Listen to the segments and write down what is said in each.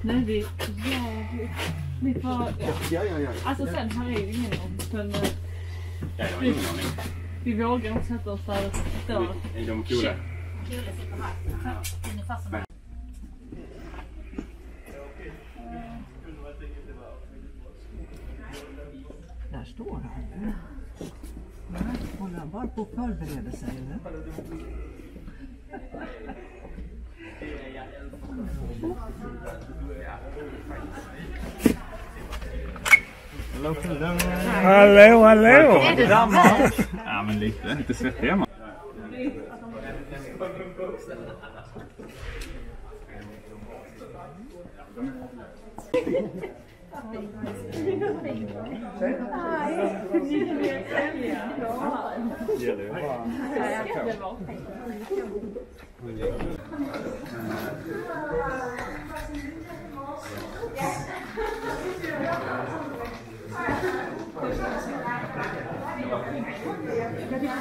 Nej, vi får... Ja. Alltså sen här är det ingen om. Men, jag har ingen aning. Vi vågar inte sätta oss där. Är de coola? Kula sitter här. Ungefär som här. Där står han. Håller han bara på att förbereda sig eller? Hallå, hallå! Är det samma? Ja, men lite svettig är man.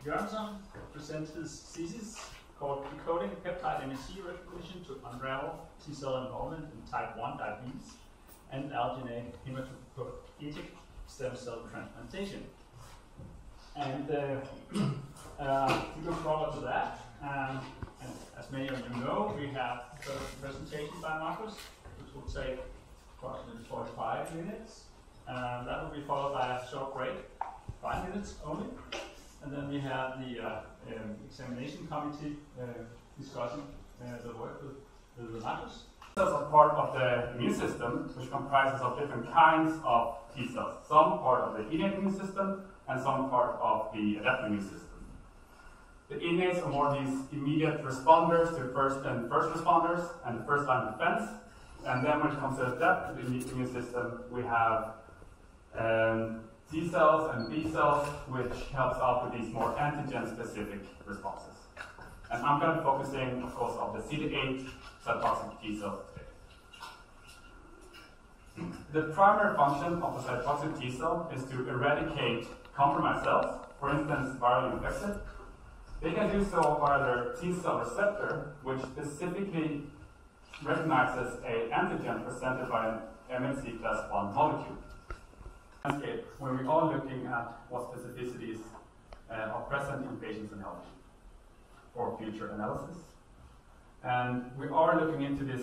Göransson presents his thesis called Decoding Peptide MHC Recognition to Unravel T-cell Involvement in Type 1 Diabetes and Allogeneic Hematopoietic Stem Cell Transplantation. And we look forward to that. And as many of you know, we have a presentation by Marcus, which will take approximately 45 minutes. That will be followed by a short break, 5 minutes only. And then we have the examination committee discussing the work with the Marcus. Cells are part of the immune system, which comprises of different kinds of T cells. Some part of the innate immune system, and some part of the adaptive immune system. The innates are more these immediate responders to first responders and the first line of defense. And then when it comes to the adaptive immune system, we have T cells and B cells, which helps out with these more antigen-specific responses. And I'm going to be focusing, of course, on the CD8 cytotoxic T cells today. The primary function of a cytotoxic T cell is to eradicate compromised cells, for instance, virally infected. They can do so via their T cell receptor, which specifically recognizes an antigen presented by an MHC class 1 molecule. Landscape, where we are looking at what specificities are present in patients and healthy for future analysis. And we are looking into this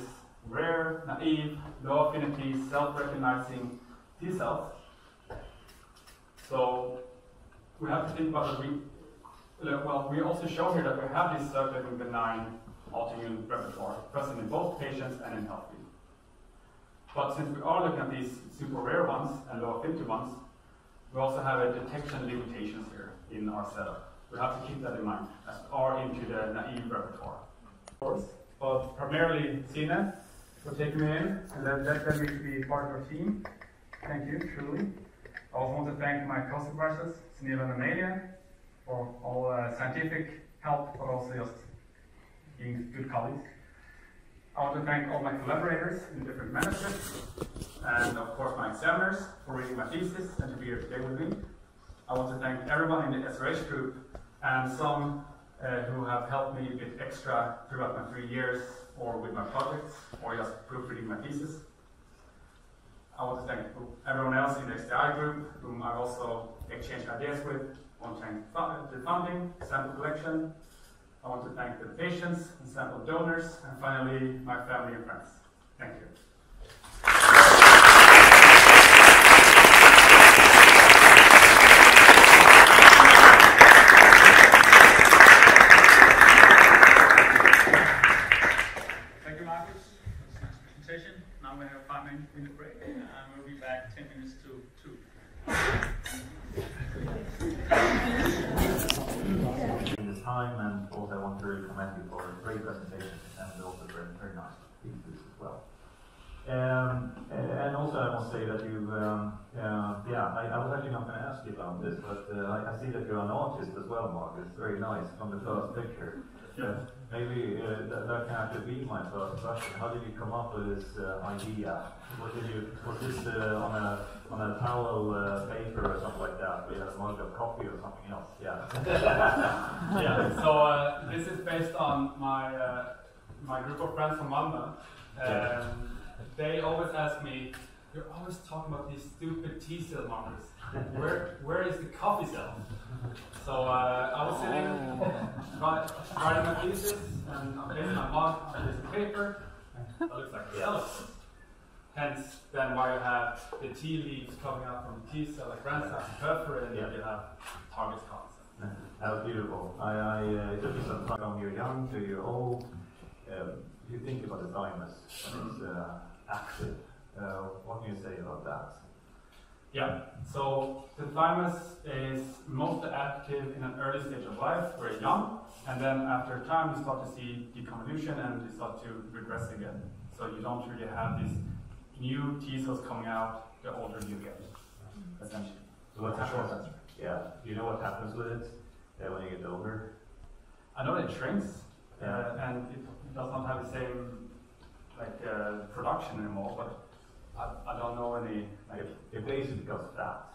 rare, naive, low affinity, self-recognizing T cells. So we have to think about that. We also show here that we have this circulating benign autoimmune repertoire present in both patients and in healthy. But since we are looking at these super rare ones and low affinity ones, we also have a detection limitations here in our setup. We have to keep that in mind as we are into the naive repertoire. But primarily Sine for taking me in and let me be part of our team. Thank you, truly. I also want to thank my co-supervisors, Sunil and Amelia, for all scientific help, but also just being good colleagues. I want to thank all my collaborators in different manuscripts, and of course my examiners for reading my thesis and to be here today with me. I want to thank everyone in the SRH group and some who have helped me a bit extra throughout my 3 years or with my projects or just proofreading my thesis. I want to thank everyone else in the XTI group whom I also exchanged ideas with. I want to thank the funding, sample collection. I want to thank the patients and sample donors, and finally, my family and friends. Thank you. Thank you, Marcus. That's a nice presentation. Now we have a 5-minute break, and we'll be back 10 minutes to 2. Time, and also I want to really commend you for a great presentation and also very nice thesis as well. And also I must say that you, I was actually not going to ask you about this, but I see that you're an artist as well, Mark. It's very nice from the first picture. Maybe that can actually be my first question. How did you come up with this idea? Was this on a towel paper or something like that? We had a mug of coffee or something else? Yeah. Yeah. So this is based on my group of friends from Malmö. they always ask me, "You're always talking about these stupid T cell markers. Where is the coffee cell?" So I was sitting, writing my thesis, and I'm placing my mug on a piece of paper. That looks like cells. Hence, then why you have the T leaves coming out from the T cell, like Göransson, perforated, and you have target concept. That was beautiful. It took you some time from you're young to you're old. If you think about the thymus, it's active. What can you say about that? Yeah, so the thymus is mostly active in an early stage of life, very young, and then after time you start to see deconvolution and you start to regress again. So you don't really have these new T cells coming out the older you get, essentially. So what happens? Yeah, do you know what happens with it when you get older? I know it shrinks, and it does not have the same production anymore, but I don't know any. It basically becomes fat.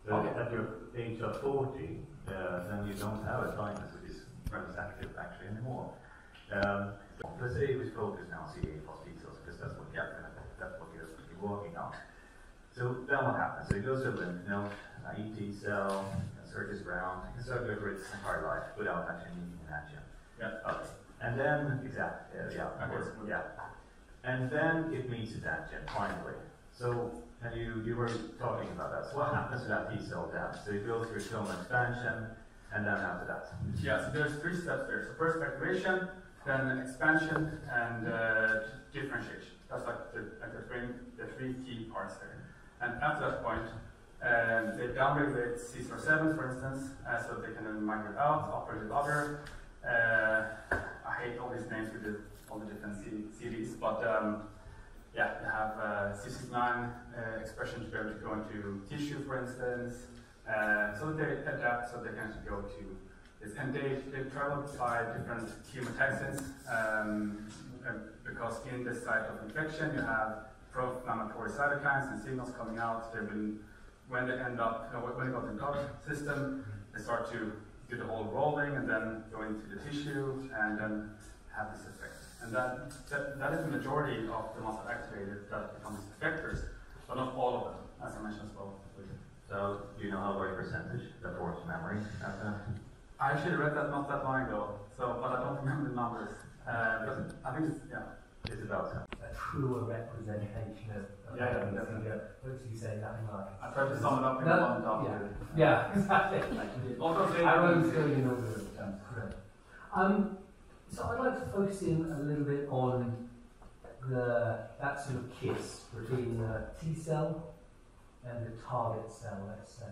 So at your age of 40, then you don't have a thymus which is active actually anymore. Let's say we focus now on CD8 phosphate cells because that's what you're working on. So then what happens? So it goes to the lymph node, ET cell, circles around, it can circulate for its entire life without actually needing an antigen. Yeah. Okay. And then, yeah. And then it meets its antigen finally. So, and you were talking about that. So what happens to that T cell then? So it goes through clonal expansion, and then after that? Yeah, so there's 3 steps there. So first activation, then expansion, and differentiation. That's like the 3 key parts there. And after that point, they downregulate C7, for instance, so they can then migrate out, operate with other. I hate all these names with all the different series, but yeah, they have C69 expression to be able to go into tissue, for instance, so that they adapt, so they can actually go to this. And they travel by different chemotaxins, because in this site of infection, you have pro-inflammatory cytokines and signals coming out. When they end up, when they go to the gut system, they start to do the whole rolling and then go into the tissue and then have this effect. And that is the majority of the muscle activated that becomes effectors, but not all of them, as I mentioned as well. So, do you know how great percentage that works memory? I actually read that not that long ago, but I don't remember the numbers. But I think it's about a truer representation of what you say, nothing like. I tried to sum it up in one document. Yeah, exactly. Arrows going in all the so I'd like to focus in a little bit on that sort of kiss between the T cell and the target cell, let's say.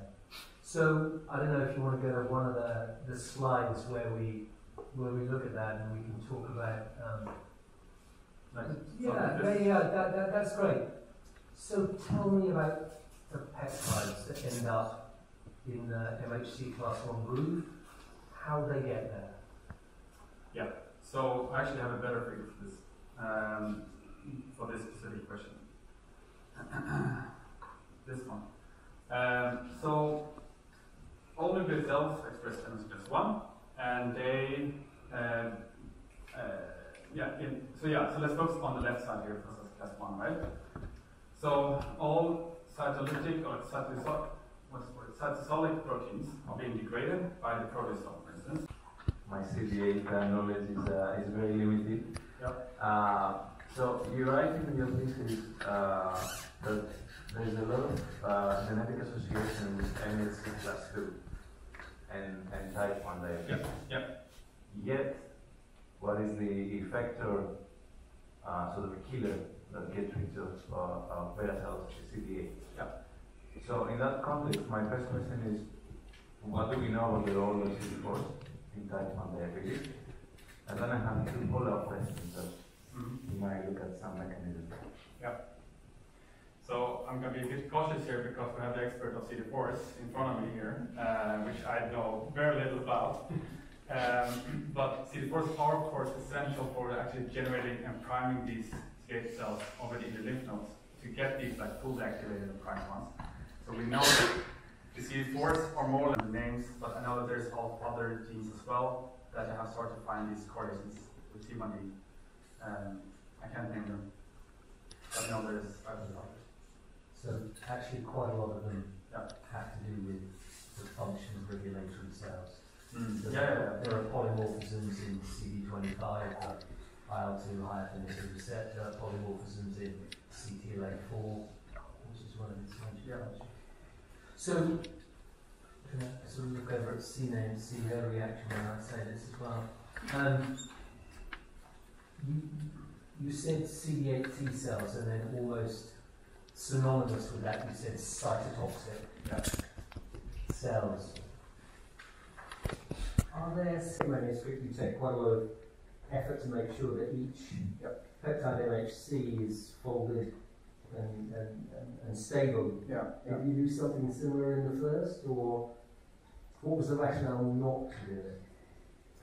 So I don't know if you want to go to one of the slides where we look at that and we can talk about. That's great. So tell me about the peptides that end up in the MHC class 1 groove, how they get there. Yeah, so I actually have a better figure for this specific question. This one. So all nuclear cells express MHC 1, and they so let's focus on the left side here because that's class 1, right? So all cytolytic or cytosolic proteins are being degraded by the proteasome, for instance. My CD8 knowledge is very limited. Yep. So you write in your thesis that there's a lot of genetic association with MHC class 2 and type 1 diabetes. Yep. Yet, what is the effector, sort of a killer that gets rid of beta cells, CD8? Yep. So in that context, my first question is, what do we know about the role of CD4 in type 1 diabetes? And then I have 2 follow-up questions that you might look at some mechanism. Yep. So I'm going to be a bit cautious here because we have the expert of CD4s in front of me here, which I know very little about. But CD4s are, of course, essential for actually generating and priming these escape cells already in the lymph nodes to get these like fully activated and primed ones. So we know that the CD4s are more than the names, but I know that there's all other genes as well that have started to find these correlations with T1D. I can't name them. I know there's others. So actually quite a lot of them have to do with the function of regulatory cells. So there are polymorphisms in CD25, but IL-2 high affinity receptor, polymorphisms in CTLA4, which is one of its functions. So, can I sort of look over at Sina and see her reaction when I say this as well? You said CD8 T cells, and then almost synonymous with that, you said cytotoxic cells. Are there manuscript you take quite a lot of effort to make sure that each peptide MHC is folded and stable? Did you do something similar in the first, or what was the rationale not to do it?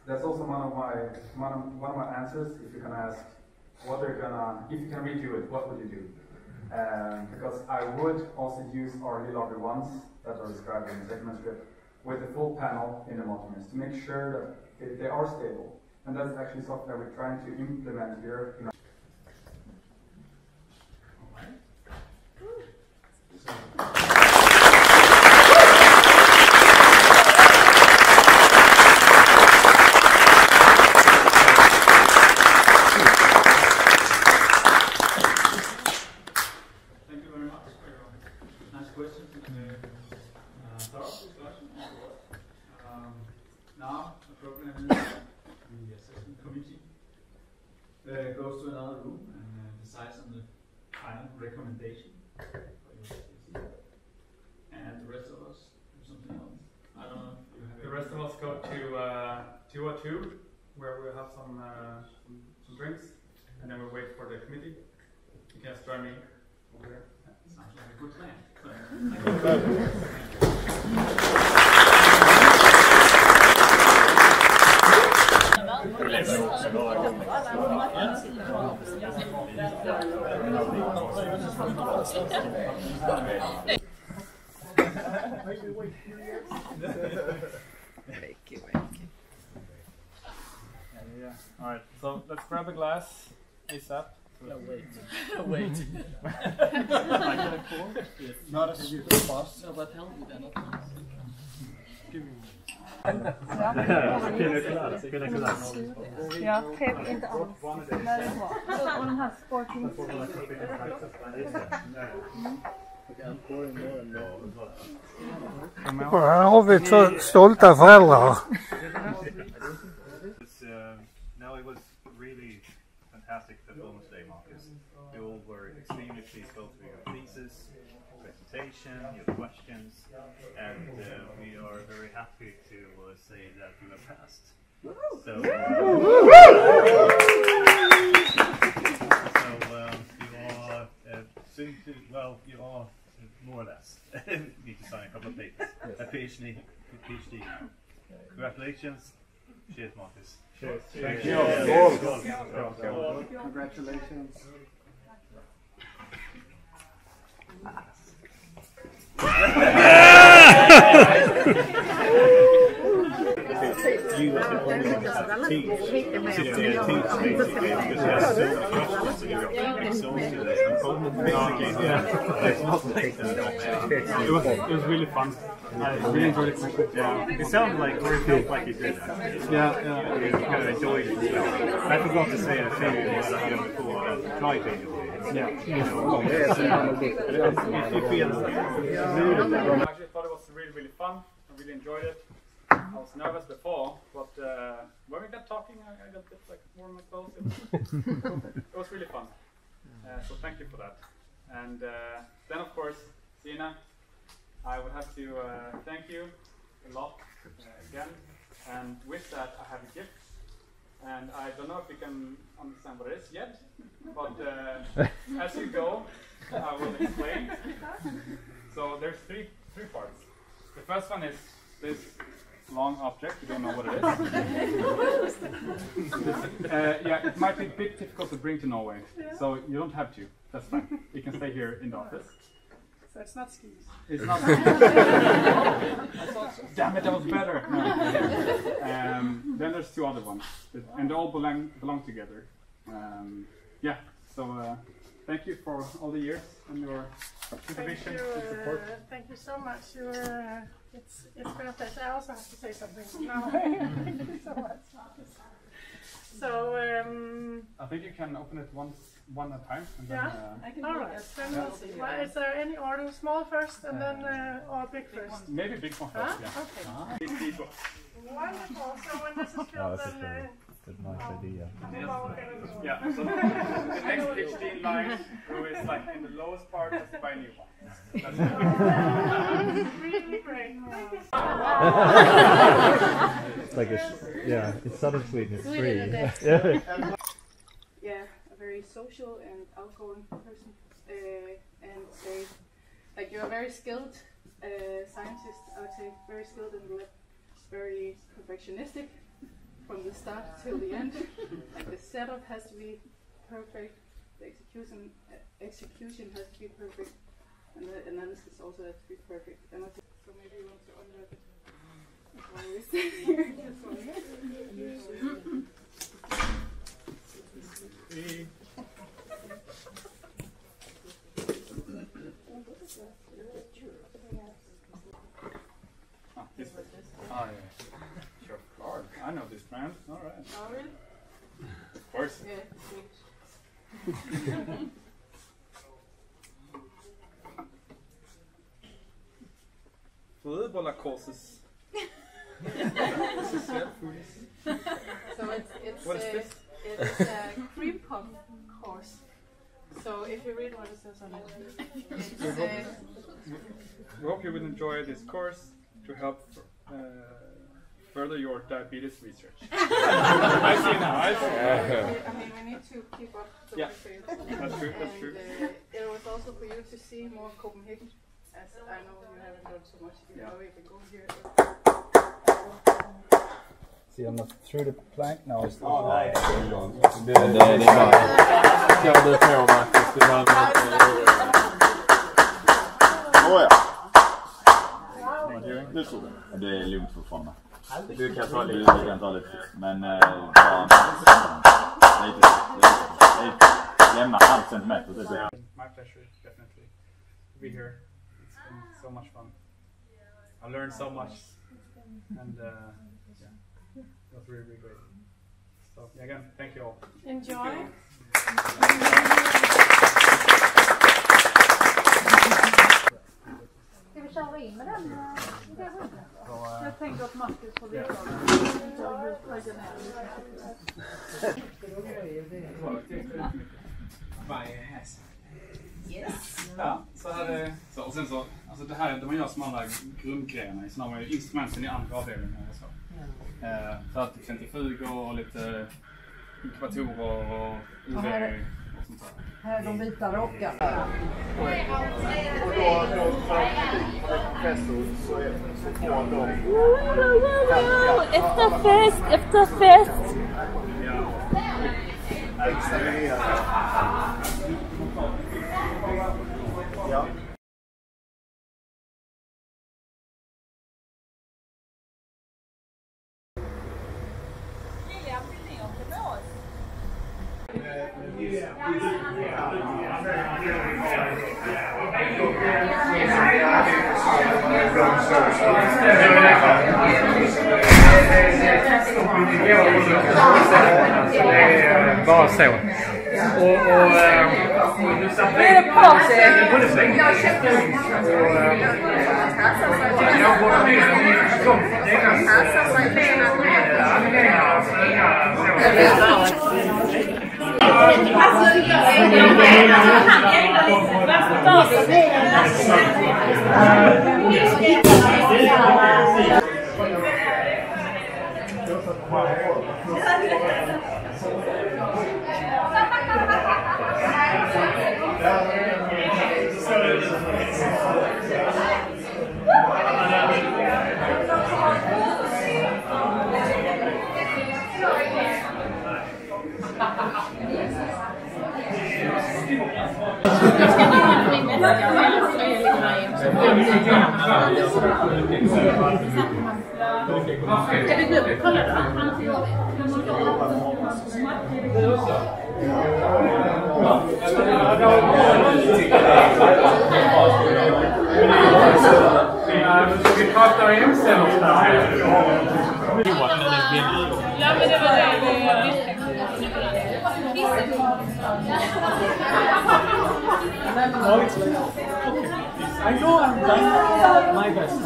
That's also one of my answers. If you're gonna ask what they're gonna, if you can redo it, what would you do? Because I would also use our log ones that are described in the second manuscript with the full panel in the multimers to make sure that they are stable. And that's actually something that we're trying to implement here. Thank you very much for your nice questions. Now, appropriately, the assessment committee goes to another room and decides on the final recommendation for your CSC. And the rest of us do something else. I don't know if you have. The rest of us go to 202, where we'll have some drinks, and then we'll wait for the committee. You can just join me over there. Sounds like a good plan. All right, so let's grab a glass ASAP. Wait. Not a super fast. No, but help me then. Ja, geef inte alls. När det var. Så, och den här sporten. Här har vi två stolta föräldrar. No, it was really fantastic performance day, Marcus. You all were extremely pleased both with your thesis, presentation, your questions, and we are very happy to say that you have passed. So, you are soon to, well, you are more or less need to sign a couple of papers. A PhD now. Congratulations. Cheers, Marcus. Cheers. Thank you. Congratulations. It was really fun. I really enjoyed it. It sounded like you did. Yeah. You kind of enjoyed it. I forgot to say a thing before. Try to. Yeah. It feels. I actually thought it was really fun. I really enjoyed it. I was nervous before, but when we got talking, I got a bit like more on my clothes. It was really fun. So thank you for that. And then of course, Sina, I would have to thank you a lot again. And with that, I have a gift. And I don't know if you can understand what it is yet, but as you go, I will explain. So there's three parts. The first one is this long object. You don't know what it is. Yeah, it might be a bit difficult to bring to Norway, so you don't have to. That's fine. You can stay here in the office. So it's not skis. It's not. Damn it, that was better. No. Then there's two other ones, and they all belong together. Yeah. So thank you for all the years and your supervision and support. Thank you so much. It's been a pleasure. I also have to say something now. Thank you so much. So I think you can open it one at a time. And yeah. then, all right. Then we'll see. Well, is there any order? Small first, and then or big first? Maybe big one first. Yeah. Okay. Wonderful. So when this is filled, then. That's a nice idea. Yeah, so the next PhD in line, who is like in the lowest part, has to buy a new one. That's really great. It's like it's southern Sweden, it's free. Yeah, a very social and outgoing person. And say, like you're a very skilled scientist, I would say, very skilled and very perfectionistic. From the start till the end, like the setup has to be perfect, the execution has to be perfect, and the analysis also has to be perfect. And I think, so maybe you want to unwrap it while we sit here. I know this brand. All right. Oh, really? Of course. Yeah. Flybolla courses. So it's what is this? It's a cream puff course. So if you read what it says on it, we hope you will enjoy this course to help further your diabetes research. I see now. I see. I mean, we need to keep up the work for you. That's true. That's true. It was also for you to see more of Copenhagen, as I know you haven't done so much. You know, you can go here. See, I'm not through the plank now. It's Det är bara... Ska du på, Marcus? Åja! Nu tror jag. Det är lugnt fortfarande. Du kan ta lite. Du kan ta lite. Men bara... Lämna halv centimeter. My pleasure, definitely. To be here. It's been so much fun. I learned so much. And yeah, it was really, really great. So again, thank you all. Enjoy. Ska vi köra in med den? Jag tänker att Marcus får veta Ja, så här så och sen så alltså det här är det man gör som alla grundgrejerna i så har man ju instrumenten i andra avdelningar och så. Så att centrifuger och lite inkubatorer och UV och sånt där. Här är de vita rockarna. Och då professor så får de... Efterfest! Examinerat. Ja. Bara så. Det är bra Kolla då. Vi kastar in sen ofta. Ja, men det var det I know I'm done my best.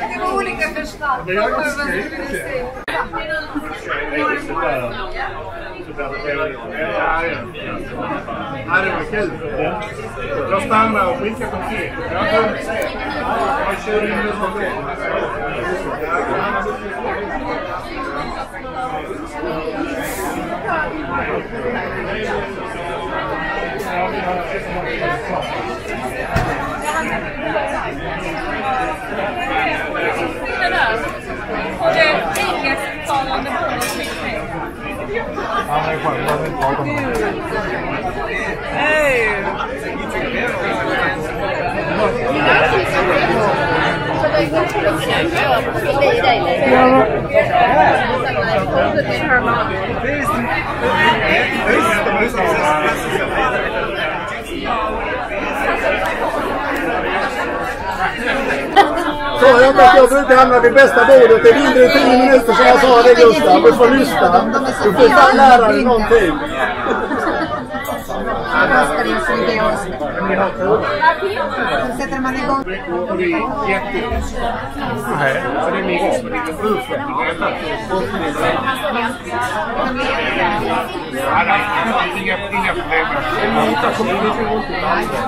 Det var olika förslag. Vad skulle du säga? Ja, det var kul. Jag stannar och skickar på kek. Jag kommer att säga. Jag kör in nu på kek. Och det är engelsktalande bordet. Hey! Så jag vet att jag brukar hamna vid bästa bordet. Det är mindre än 10 minuter som jag sa det, Gustav. Du får lyssna. Du får fan lära dig någonting. Sätter man igång. Och det är jättekul. Så det är min gång. Det är lite frusen. Inga problem.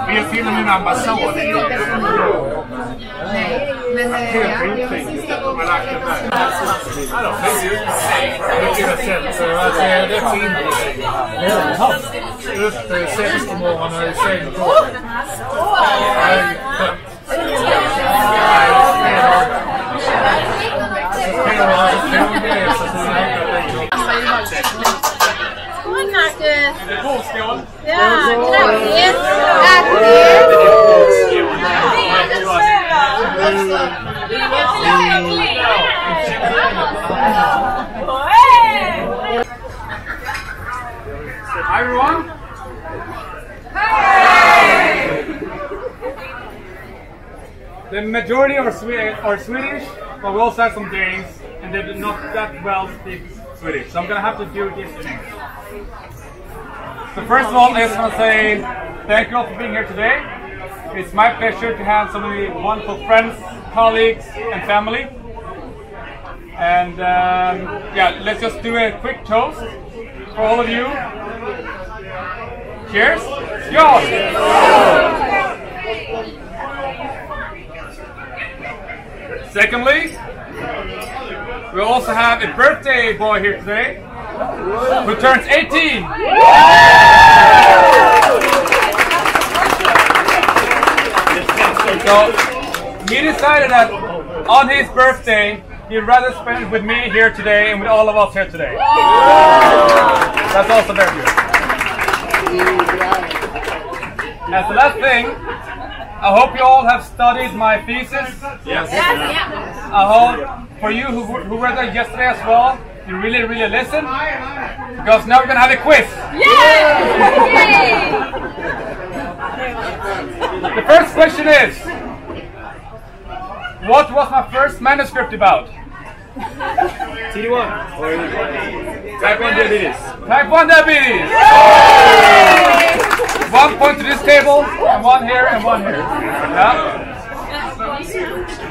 Vi är till och med en ambassad. Men helt utfint. De har lagt det där. Det är fint. Upp 6 på morgonen i säng på. Skål, Marcus! Skål! Ja, grattis! Hi everyone! The majority are Swedish, but we also have some Danes, and they do not that well speak Swedish. So I'm gonna have to do this in English. So first of all, I just want to say thank you all for being here today. It's my pleasure to have so many wonderful friends, colleagues, and family. And yeah, let's just do a quick toast for all of you. Cheers! Skål! Secondly, we also have a birthday boy here today who turns 18. So he decided that on his birthday he'd rather spend it with me here today and with all of us here today. That's also very good. As the last thing, I hope you all have studied my thesis. Yes. I hope for you who read that yesterday as well, you really listen. Because now we're going to have a quiz. Yay! The first question is, what was my first manuscript about? TD1 or type 1 diabetes. Type 1 diabetes! 1 point to this table, and 1 here, and 1 here. Yeah.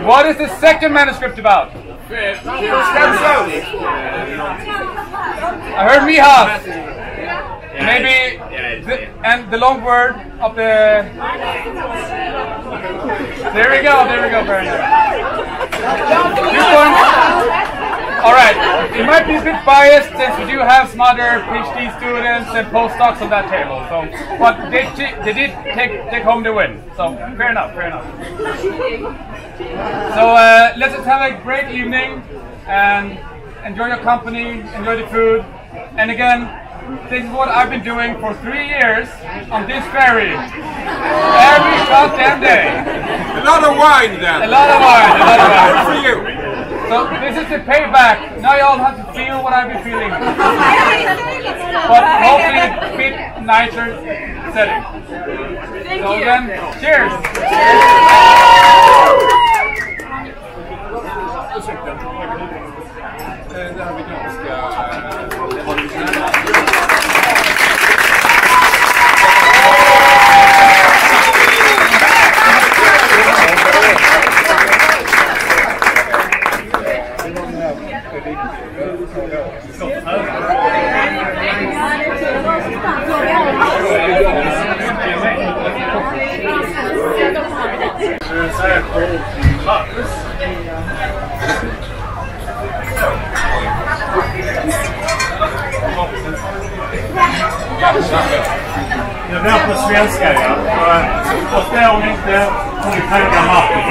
What is the second manuscript about? Stem cells. I heard Mihas. Maybe, and the long word of the... There we go, very good. 2 points. Alright, it might be a bit biased since we do have some other PhD students and postdocs on that table. So, but they did take home the win. So fair enough. So let's just have a great evening and enjoy your company, enjoy the food, And again, this is what I've been doing for 3 years on this ferry. Every goddamn day. A lot of wine then. A lot of wine. Good for you. So this is the payback. Now you all have to feel what I've been feeling. But hopefully a bit nicer setting. So again, cheers! Det är på svenska, ja. Förstår ni inte, får ni fråga Marcus.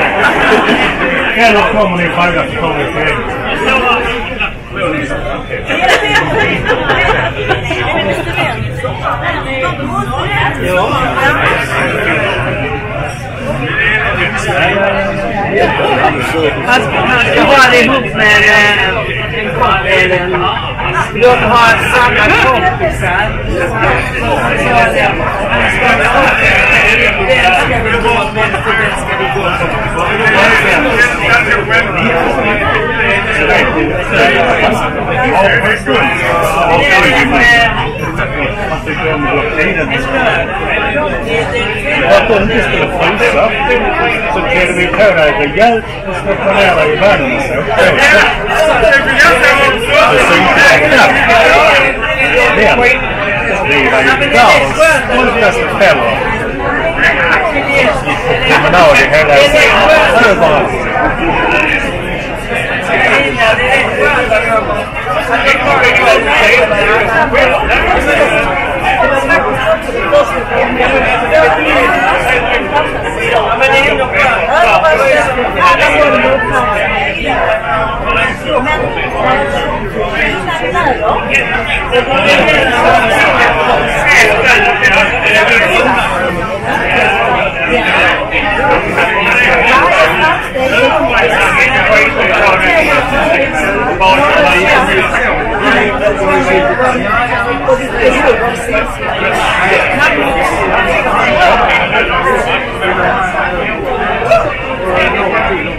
Eller kommer ni fråga så kommer ni på engelska. Han ska vara ihop med en kompis. De har samma kompisar. Att de inte skulle frysa så klädde vi på dig rejält och släppte ner dig i vattnet och så. Det syntes knappt. Men vi var ju världens stoltaste föräldrar. Promenad i hela överallt.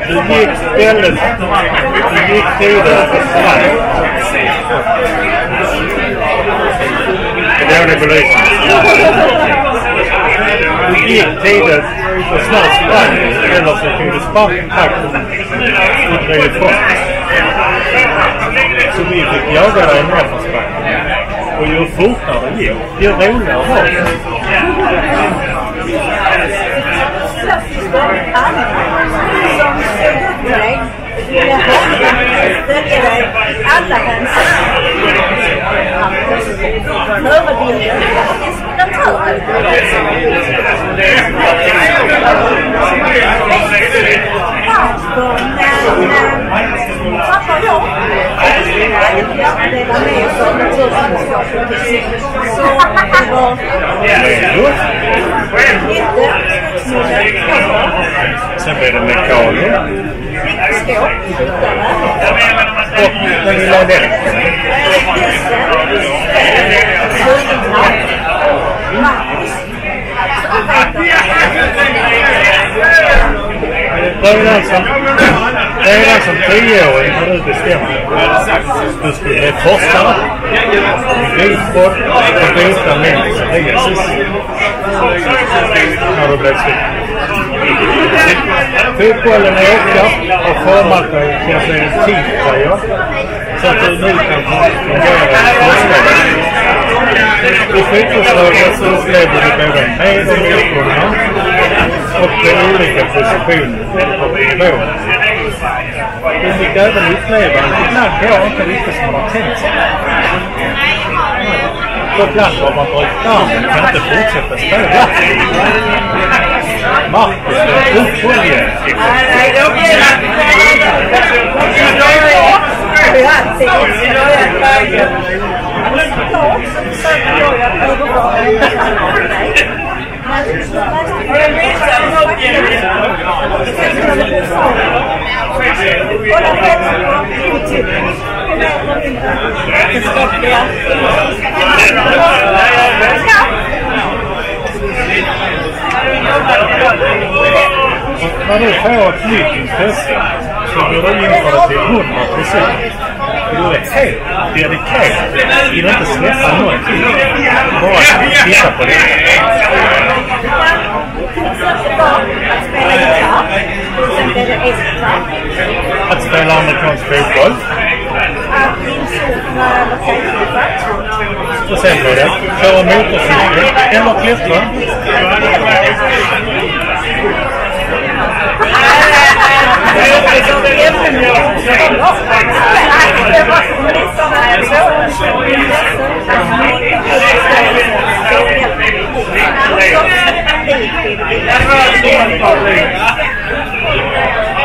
Du gick stället, du gick tiden för snabbt. Det är dålig belysning. Du gick tiden för snabbt sprang, eller så tog du sparktakten och drev ifrån. Så vi fick jaga dig ner för sparken. Och ju fortare det gick, ju roligare var det. Som såg upp till dig, ville följa dig alla hans förebilder och inspiratörer. Pappa då, det var med som naturvetenskap och fysik. Så det var sen blev det mekaner. Skåp, skyttare. Och den lilla den. Redan som 10-åring har du bestämt du skulle bli forskare i bilsport och bota människor. När du blev slut. Fotbollen ökar och format dig kanske en tidtröja så att du nu kan fungera i forskare. I fotbollslaget så upplever du både med- och motgångar och på olika positioner på nivån. Du fick även uppleva att ibland går inte riktigt som man tänkt sig. På ibland har man dragit armen och kan inte fortsätta spela. Marcus är uthållig. håller på så. Kolla själv på YouTube. Gå med på min vetenskapliga. När du får ett nytt intresse så går du inför det till 100%. Du är helt dedikerad. Du vill inte släppa någonting. Bara titta på det. Att spela amerikansk fotboll. Och sen blir det köra motorcykel eller klättra.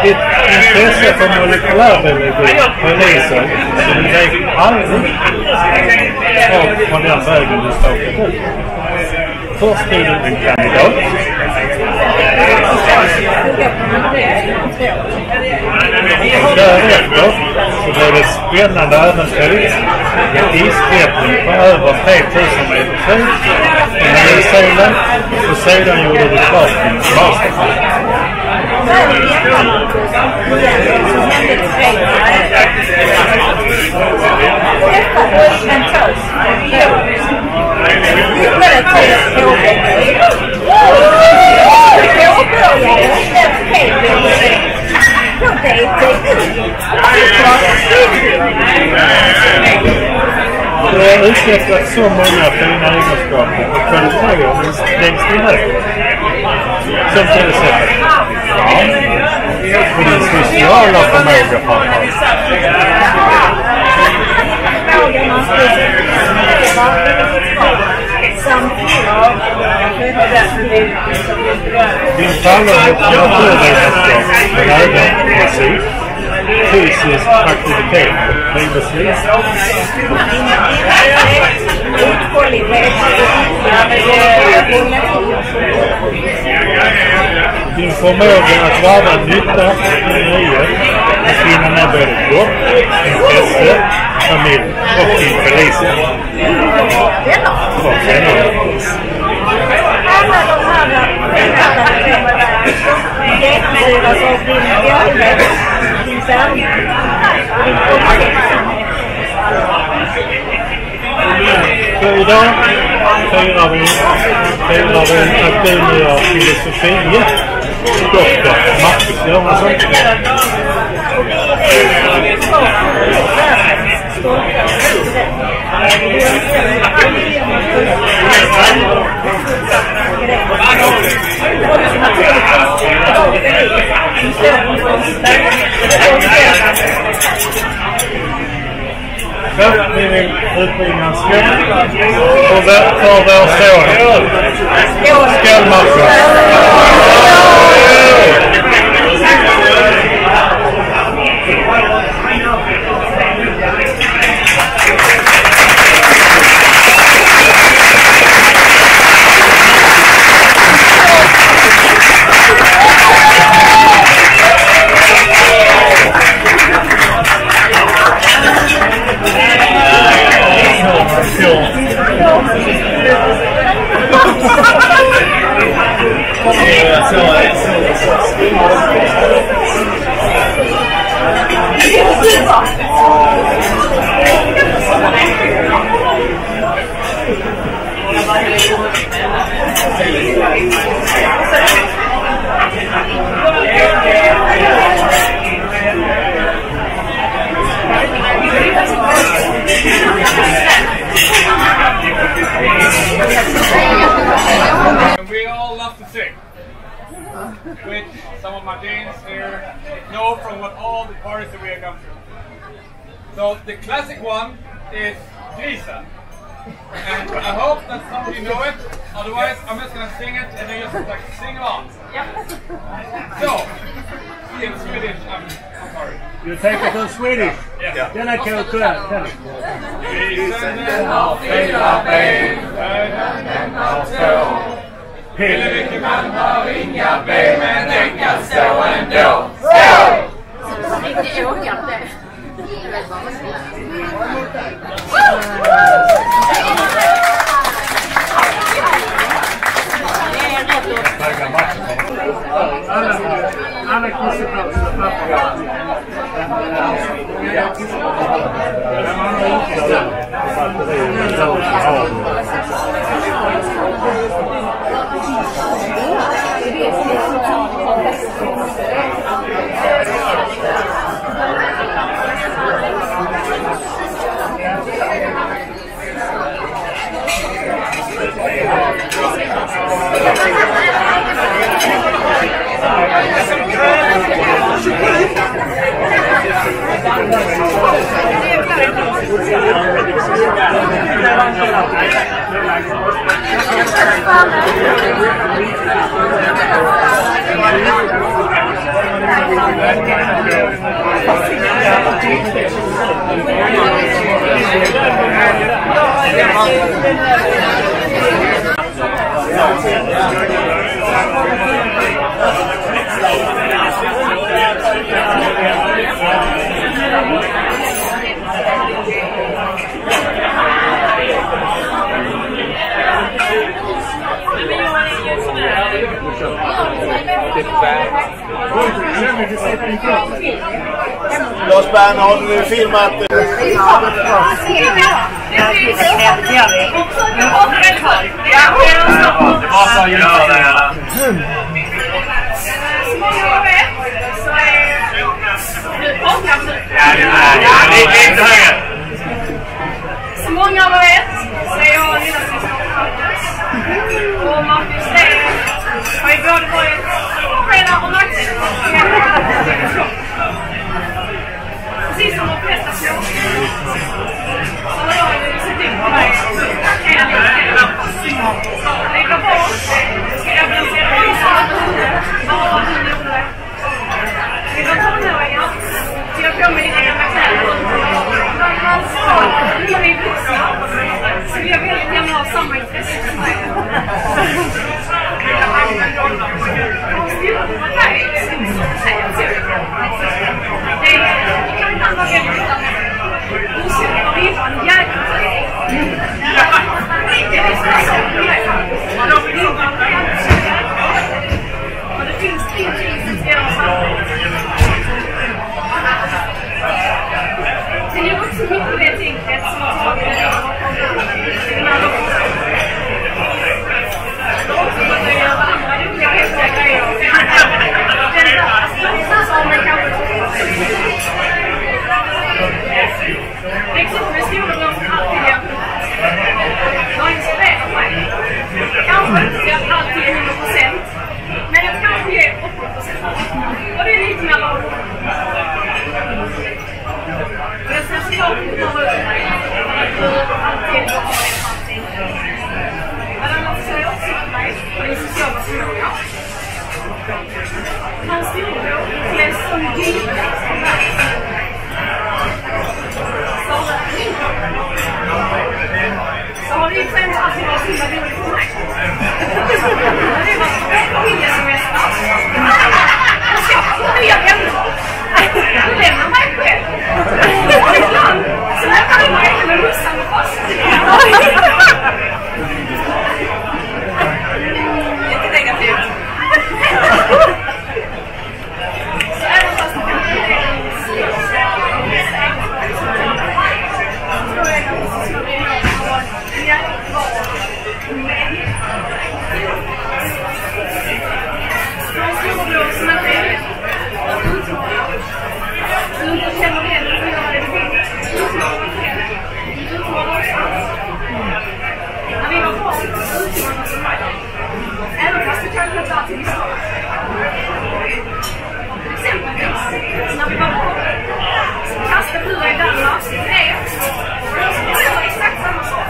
Ditt intresse för molekylärbiologi poliser så du vet aldrig från den vägen du stakat ut. Först är du en kandidat. Därefter så blir det spännande äventyr. En isbrytning på över 3000 meter höjd i Nya Zeeland och sedan gjorde du klart din masterplan. Du har utvecklat så många fina egenskaper och kvaliteter längs din väg. Som till exempel och din sociala förmåga framförallt. Din fallenhet för naturvetenskap och även musik, fysisk aktivitet och friluftsliv. Din förmåga att varva nytta och nöje att finna med både jobb, intresse, familj och din polisen. Så idag firar vi att du nu har filosofie. Doktor Göransson. Vi vill utbringa en skål för vår son. Skål, Marcus! We all love to sing, which some of my Danes here know from all the parties that we have come through. So the classic one is Lisa, and I hope that some of you know it. Otherwise, I'm just gonna sing it and then just like sing along. So in Swedish, I'm sorry. You take it in Swedish? Yes. Then I can tell it. Isen den har fyra ben, höjden den har två. Hillevi man har inga ben men den kan stå ändå. Stå! Inte åkat det. Alla kisseplatser och Lars-Berne, har du filmat? Så många av er vet så är jag lilla syster och Marcus har ju både varit fördelar och nackdelar. Precis som de flesta små så har jag ju sett in på mig hela livet. Lägga bort, ska jag balansera huset, vad var det gjorde det? Vi var tonåringar, så jag kom med lite gamla kläder. Nu är vi vuxna, så vi har väldigt gärna ha samma intresse som mig. Det finns ingenting som ska göra samtidigt. Det är också mycket det tänket som har tagit det här. Också för att jag gör andra roliga häftiga grejer. Som man kanske växte upp med storebror som alltid har inspirerat mig. Kanske inte alltid 100%, men jag kanske ger 80%. Och det är lite mellan ord. Jag ser såklart ut av mig alltid har varit allting. Men annars så är jag också med mig på din sociala förmåga. Hans storebror blev som givet som mig. Så har det ju inte alltid varit så himla roligt för mig. Men det var familjesemester. Jag ska nya vänner. Du lämnar mig själv. Och ibland så lämnar du mig med russan och fast. Inte negativt. Så även fast det kan bli även fast det kanske inte alltid är så. Exempelvis, när vi var på så kastade vi i Danmark och det var exakt samma sak.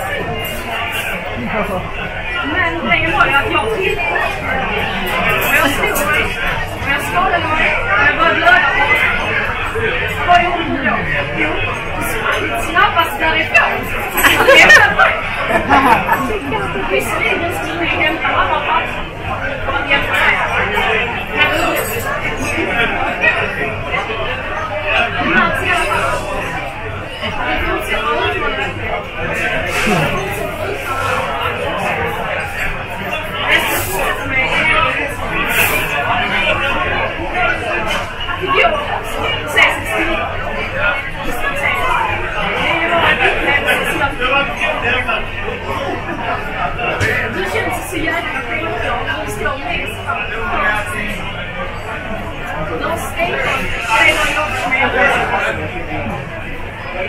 Men grejen var ju att jag tillade. Och jag slog mig, och jag skadade mig, och jag började blöda på mig. Vad gjorde du då? Jo, snabbast därifrån. Jag lämnade mig. Visserligen skulle vi hämta mamma och pappa.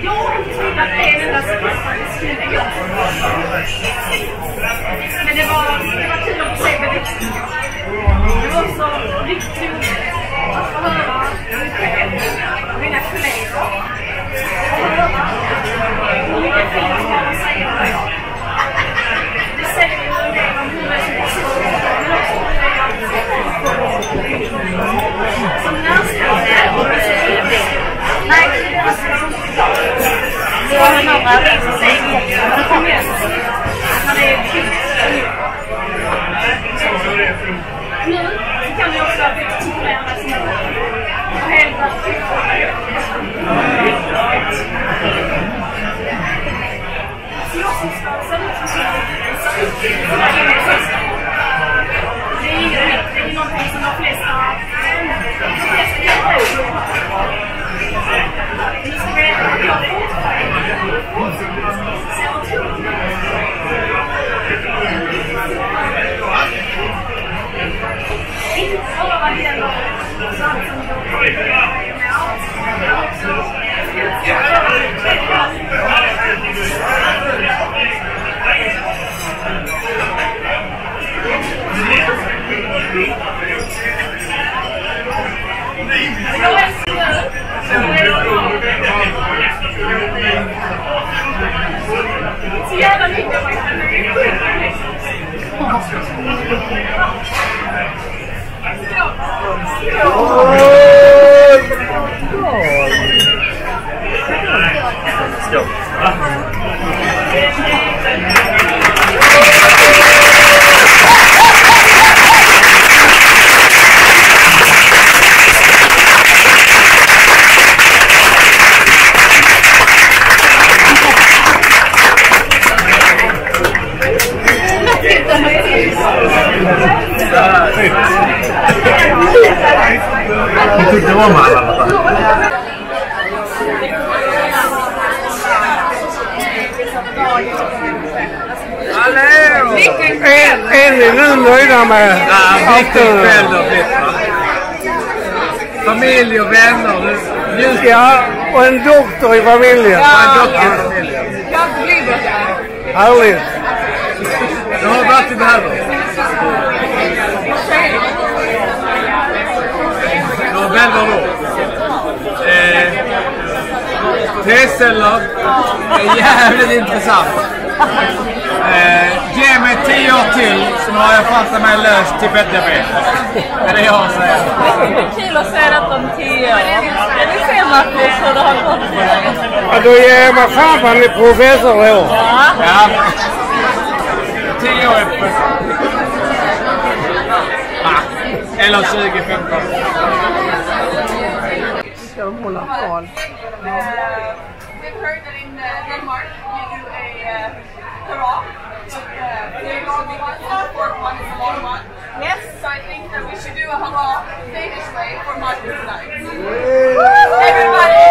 Jag har inte trott att det är den där skriven jag. Men det var kul att se med riktigt. Det var också riktigt roligt att få höra mina kollegor. Hur mycket film man säger vad jag. Det säger ju en del om hur det är som men också hur det är som närstående och det ser ut. Nej, det var så. Det var en annan som säger det kom igen. När det är kul. Nu kan vi också artikulera det som och helt förlossningsfasen det är ju någonting som de flesta gör. Nu ska vi veta att jag inte bara vad det gäller saker som går så jävla mycket man kan Jag tyckte om alla. Är ni nu nöjda med? Ja, vilken kväll det har blivit. Familj och vänner. Ja, och en doktor i familjen. Ja, en doktor i familjen. Jag blir det där. Härligt. Du har varit i det här då? Ja, väl var då? T-celler är jävligt intressant. Ge mig 10 år till så har jag fattat mig löst till bädddiabetes. Det är det jag säger. Det är kul att säga detta om 10 år. Jag vill se Marcus hur det har gått för dig. Ja, då ger man fan på en professor då. Ja. 10 år är professor. Eller 20-15. Ska de hålla tal? We've heard that in Denmark you do a hurrah. There's only one, the fourth one is a long one. Yes. So I think that we should do a hurrah Danish way for Martin tonight. Everybody!